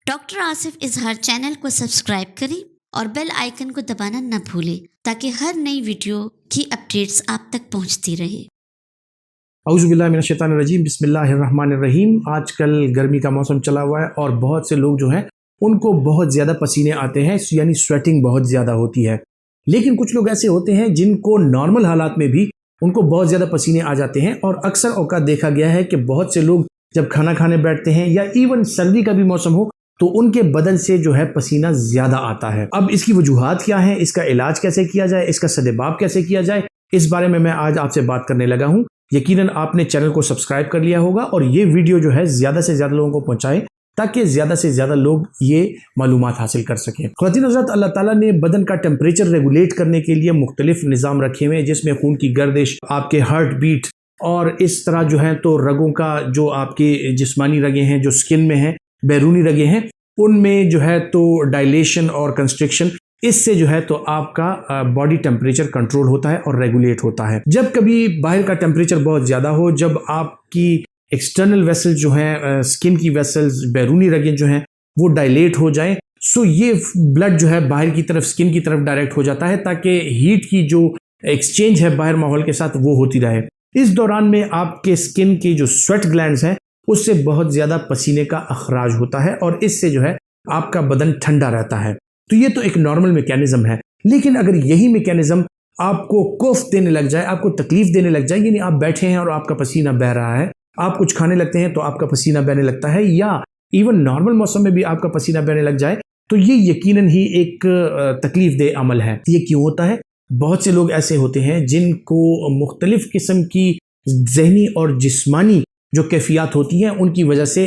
Doctor Asif इजहार channel को subscribe करें और बेल आइकन को दबाना न भूलें ताकि हर नई वीडियो की अपडेट्स आप तक पहुंचती रहे। औज़ुबिल्लाहि मिनश्शैतानिर्रजीम बिस्मिल्लाहिर्रहमानिर्रहीम। आजकल गर्मी का मौसम चला हुआ है और बहुत से लोग जो हैं उनको बहुत ज़्यादा पसीने आते हैं, यानी स्वेटिंग बहुत ज़्यादा होती है। लेकिन कुछ लोग ऐसे होते हैं जिनको नॉर्मल हालात में भी उनको बहुत ज़्यादा पसीने आ जाते हैं और अक्सर औकात देखा गया है कि बहुत से लोग जब खाना खाने बैठते हैं या इवन सर्दी का भी मौसम हो तो उनके बदन से जो है पसीना ज़्यादा आता है। अब इसकी वजूहात क्या हैं, इसका इलाज कैसे किया जाए, इसका सद्देबाब कैसे किया जाए, इस बारे में मैं आज आपसे बात करने लगा हूँ। यकीनन आपने चैनल को सब्सक्राइब कर लिया होगा और ये वीडियो जो है ज़्यादा से ज़्यादा लोगों को पहुँचाएं ताकि ज़्यादा से ज़्यादा लोग ये मालूमात हासिल कर सकें। ख़वातीन हज़रात, अल्लाह ताला ने बदन का टेम्परेचर रेगुलेट करने के लिए मुख्तलिफ निज़ाम रखे हुए हैं, जिसमें खून की गर्दिश, आपके हार्ट बीट और इस तरह जो है तो रगों का जो आपके जिस्मानी रगे हैं, जो स्किन में हैं, बैरूनी रगे हैं, उनमें जो है तो डायलेशन और कंस्ट्रिक्शन, इससे जो है तो आपका बॉडी टेम्परेचर कंट्रोल होता है और रेगुलेट होता है। जब कभी बाहर का टेम्परेचर बहुत ज़्यादा हो, जब आपकी एक्सटर्नल वेसल्स जो हैं, स्किन की वेसल्स, बैरूनी रगें जो हैं वो डायलेट हो जाए, सो ये ब्लड जो है बाहर की तरफ, स्किन की तरफ डायरेक्ट हो जाता है ताकि हीट की जो एक्सचेंज है बाहर माहौल के साथ वो होती रहे। इस दौरान में आपके स्किन की जो स्वेट ग्लैंड्स हैं उससे बहुत ज़्यादा पसीने का अखराज होता है और इससे जो है आपका बदन ठंडा रहता है। तो ये तो एक नॉर्मल मैकेनिज्म है। लेकिन अगर यही मैकेनिज्म आपको कोफ देने लग जाए, आपको तकलीफ देने लग जाए, यानी आप बैठे हैं और आपका पसीना बह रहा है, आप कुछ खाने लगते हैं तो आपका पसीना बहने लगता है, या इवन नॉर्मल मौसम में भी आपका पसीना बहने लग जाए, तो ये यकीनन ही एक तकलीफ दे अमल है। ये क्यों होता है? बहुत से लोग ऐसे होते हैं जिनको मुख्तलिफ किस्म की जहनी और जिस्मानी जो कैफियत होती हैं उनकी वजह से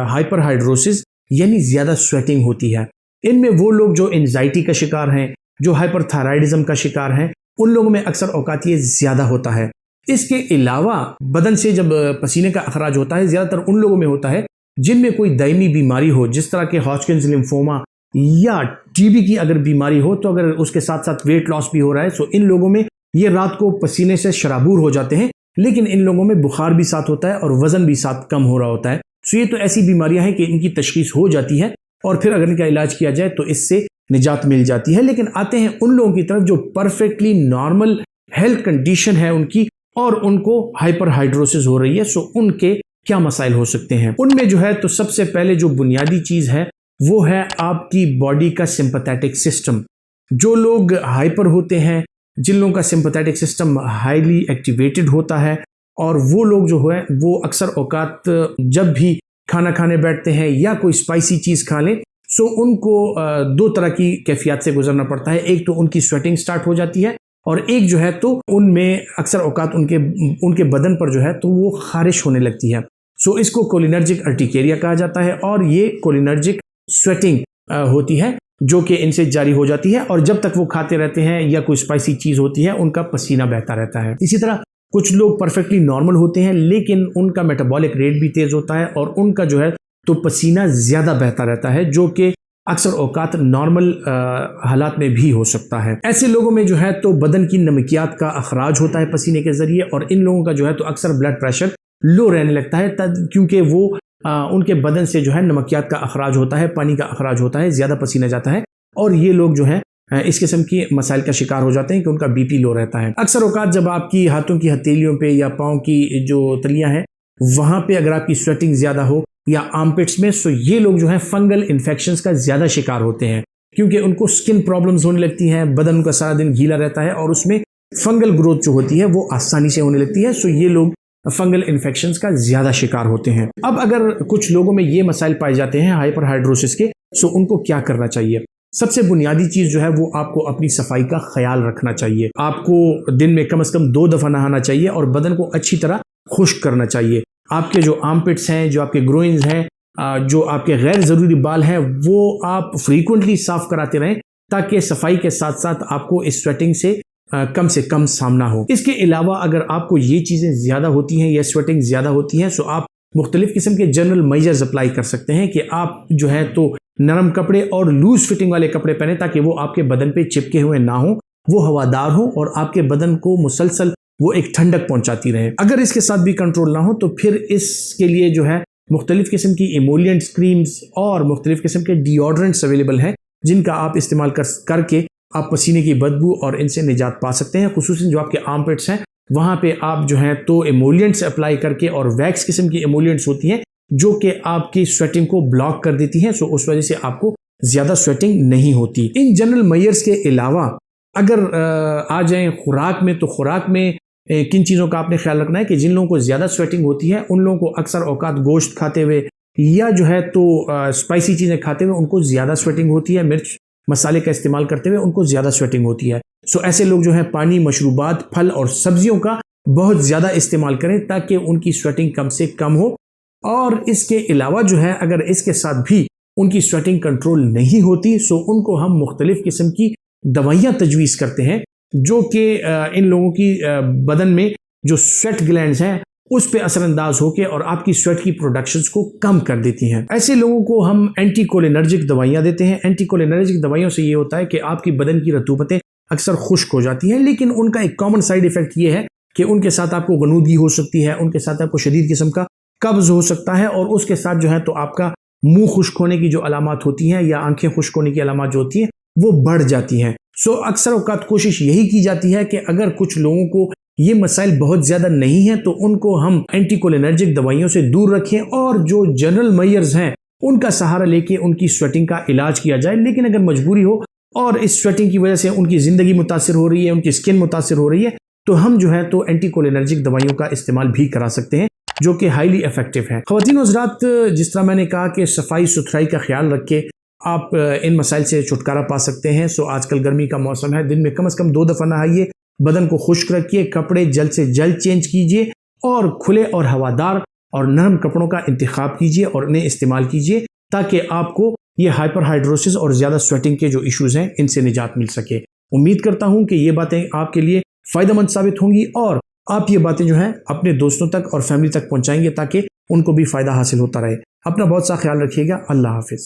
हाइपरहाइड्रोसिस यानी ज़्यादा स्वेटिंग होती है। इनमें वो लोग जो एंजाइटी का शिकार हैं, जो हाइपरथायराइडिज्म का शिकार हैं, उन लोगों में अक्सर औकात ये ज़्यादा होता है। इसके अलावा बदन से जब पसीने का अखराज होता है, ज़्यादातर उन लोगों में होता है जिनमें कोई दायमी बीमारी हो, जिस तरह के हॉजकिंस लिम्फोमा या टीबी की अगर बीमारी हो, तो अगर उसके साथ साथ वेट लॉस भी हो रहा है, सो इन लोगों में ये रात को पसीने से शराबूर हो जाते हैं, लेकिन इन लोगों में बुखार भी साथ होता है और वज़न भी साथ कम हो रहा होता है। सो ये तो ऐसी बीमारियां हैं कि इनकी तशखीस हो जाती है और फिर अगर इनका इलाज किया जाए तो इससे निजात मिल जाती है। लेकिन आते हैं उन लोगों की तरफ जो परफेक्टली नॉर्मल हेल्थ कंडीशन है उनकी और उनको हाइपरहाइड्रोसिस हो रही है, सो उनके क्या मसाइल हो सकते हैं? उनमें जो है तो सबसे पहले जो बुनियादी चीज़ है वो है आपकी बॉडी का सिंपैथेटिक सिस्टम। जो लोग हाइपर होते हैं, जिन लोगों का सिंपैथेटिक सिस्टम हाईली एक्टिवेटेड होता है, और वो लोग जो है वो अक्सर औकात जब भी खाना खाने बैठते हैं या कोई स्पाइसी चीज़ खा लें, सो उनको दो तरह की कैफियत से गुजरना पड़ता है। एक तो उनकी स्वेटिंग स्टार्ट हो जाती है और एक जो है तो उनमें अक्सर औकात उनके बदन पर जो है तो वो खारिश होने लगती है। सो इसको कोलिनर्जिक अर्टिकेरिया कहा जाता है और ये कोलिनर्जिक स्वेटिंग होती है जो कि इनसे जारी हो जाती है, और जब तक वो खाते रहते हैं या कोई स्पाइसी चीज़ होती है उनका पसीना बहता रहता है। इसी तरह कुछ लोग परफेक्टली नॉर्मल होते हैं लेकिन उनका मेटाबॉलिक रेट भी तेज़ होता है और उनका जो है तो पसीना ज़्यादा बहता रहता है, जो कि अक्सर औकात नॉर्मल हालात में भी हो सकता है। ऐसे लोगों में जो है तो बदन की नमकियात का अखराज होता है पसीने के ज़रिए, और इन लोगों का जो है तो अक्सर ब्लड प्रेशर लो रहने लगता है क्योंकि वो उनके बदन से जो है नमकियात का अखराज होता है, पानी का अखराज होता है, ज़्यादा पसीना जाता है, और ये लोग जो है इस किस्म की मसाइल का शिकार हो जाते हैं कि उनका बीपी लो रहता है। अक्सर औकात जब आपकी हाथों की हथेलियों पे या पाँव की जो तलियां हैं वहाँ पे अगर आपकी स्वेटिंग ज़्यादा हो या आर्मपिट्स में, सो ये लोग जो है फंगल इन्फेक्शंस का ज़्यादा शिकार होते हैं क्योंकि उनको स्किन प्रॉब्लम्स होने लगती हैं, बदन उनका सारा दिन गीला रहता है और उसमें फंगल ग्रोथ जो होती है वो आसानी से होने लगती है। सो ये लोग फंगल इन्फेक्शंस का ज़्यादा शिकार होते हैं। अब अगर कुछ लोगों में ये मसाइल पाए जाते हैं हाइपरहाइड्रोसिस के, सो उनको क्या करना चाहिए? सबसे बुनियादी चीज़ जो है वो आपको अपनी सफाई का ख्याल रखना चाहिए। आपको दिन में कम से कम 2 दफ़ा नहाना चाहिए और बदन को अच्छी तरह खुश्क करना चाहिए। आपके जो आर्मपिट्स हैं, जो आपके ग्रोइंस हैं, जो आपके गैर ज़रूरी बाल हैं, वो आप फ्रीक्वेंटली साफ़ कराते रहें ताकि सफाई के साथ साथ आपको इस स्वेटिंग से कम सामना हो। इसके अलावा अगर आपको ये चीज़ें ज़्यादा होती हैं या स्वेटिंग ज़्यादा होती हैं, सो आप मुख्तलिफ़ किस्म के जनरल मेजर्स अप्लाई कर सकते हैं कि आप जो है तो नरम कपड़े और लूज फिटिंग वाले कपड़े पहने ताकि वो आपके बदन पे चिपके हुए ना हो, वो हवादार हो और आपके बदन को मुसलसल वो एक ठंडक पहुंचाती रहे। अगर इसके साथ भी कंट्रोल ना हो तो फिर इसके लिए जो है मुख्तलिफ़ किस्म की इमोलियंट्स क्रीम्स और मुख्तलिफ़ किस्म के डिओड्रेंट्स अवेलेबल हैं जिनका आप इस्तेमाल करके आप पसीने की बदबू और इनसे निजात पा सकते हैं। खुसूसन जो आपके आर्मपिट्स हैं वहाँ पे आप जो है तो इमोलियंट्स अप्लाई करके, और वैक्स किस्म की इमोलियंट्स होती हैं जो कि आपकी स्वेटिंग को ब्लॉक कर देती हैं, सो उस वजह से आपको ज़्यादा स्वेटिंग नहीं होती। इन जनरल मेजर्स के अलावा अगर आ जाएं खुराक में, तो खुराक में किन चीज़ों का आपने ख्याल रखना है कि जिन लोगों को ज़्यादा स्वेटिंग होती है उन लोगों को अक्सर औकात गोश्त खाते हुए या जो है तो स्पाइसी चीज़ें खाते हुए उनको ज़्यादा स्वेटिंग होती है, मिर्च मसाले का इस्तेमाल करते हुए उनको ज़्यादा स्वेटिंग होती है। सो ऐसे लोग जो है पानी, मशरूबात, फल और सब्जियों का बहुत ज़्यादा इस्तेमाल करें ताकि उनकी स्वेटिंग कम से कम हो। और इसके अलावा जो है अगर इसके साथ भी उनकी स्वेटिंग कंट्रोल नहीं होती सो उनको हम मुख्तलिफ़ किस्म की दवाइयाँ तजवीज़ करते हैं जो कि इन लोगों की बदन में जो स्वेट ग्लैंड्स हैं उस पे असरअंदाज होकर और आपकी स्वेट की प्रोडक्शंस को कम कर देती हैं। ऐसे लोगों को हम एंटीकोलिनर्जिक दवाइयाँ देते हैं। एंटीकोलिनर्जिक दवाइयों से ये होता है कि आपकी बदन की रतूबतें अक्सर खुश्क हो जाती हैं, लेकिन उनका एक कॉमन साइड इफेक्ट ये है कि उनके साथ आपको गनूदगी हो सकती है, उनके साथ आपको शदीद किस्म का कब्ज हो सकता है, और उसके साथ जो है तो आपका मुंह खुश्क होने की जो अलामात होती हैं या आंखें खुश्क होने की अलामात जो होती हैं वो बढ़ जाती हैं। सो अक्सर औकात कोशिश यही की जाती है कि अगर कुछ लोगों को ये मसाइल बहुत ज़्यादा नहीं है तो उनको हम एंटीकोलिनर्जिक दवाइयों से दूर रखें और जो जनरल मेजर्स हैं उनका सहारा लेके उनकी स्वेटिंग का इलाज किया जाए। लेकिन अगर मजबूरी हो और इस स्वेटिंग की वजह से उनकी ज़िंदगी मुतासिर हो रही है, उनकी स्किन मुतासिर हो रही है, तो हम जो है तो एंटीकोलिनर्जिक दवाइयों का इस्तेमाल भी करा सकते हैं जो कि हाईली इफेक्टिव है। ख़वातीन और हज़रात, जिस तरह मैंने कहा कि सफाई सुथराई का ख्याल रख के आप इन मसाइल से छुटकारा पा सकते हैं। सो आजकल गर्मी का मौसम है, दिन में कम से कम 2 दफ़ा नहाइए, बदन को खुश्क रखिए, कपड़े जल्द से जल्द चेंज कीजिए और खुले और हवादार और नरम कपड़ों का इंतखाब कीजिए और उन्हें इस्तेमाल कीजिए ताकि आपको ये हाइपरहाइड्रोसिस और ज़्यादा स्वेटिंग के जो इश्यूज़ हैं इनसे निजात मिल सके। उम्मीद करता हूँ कि ये बातें आपके लिए फ़ायदेमंद साबित होंगी और आप ये बातें जो हैं अपने दोस्तों तक और फैमिली तक पहुँचाएंगे ताकि उनको भी फ़ायदा हासिल होता रहे। अपना बहुत सा ख्याल रखिएगा। अल्लाह हाफिज़।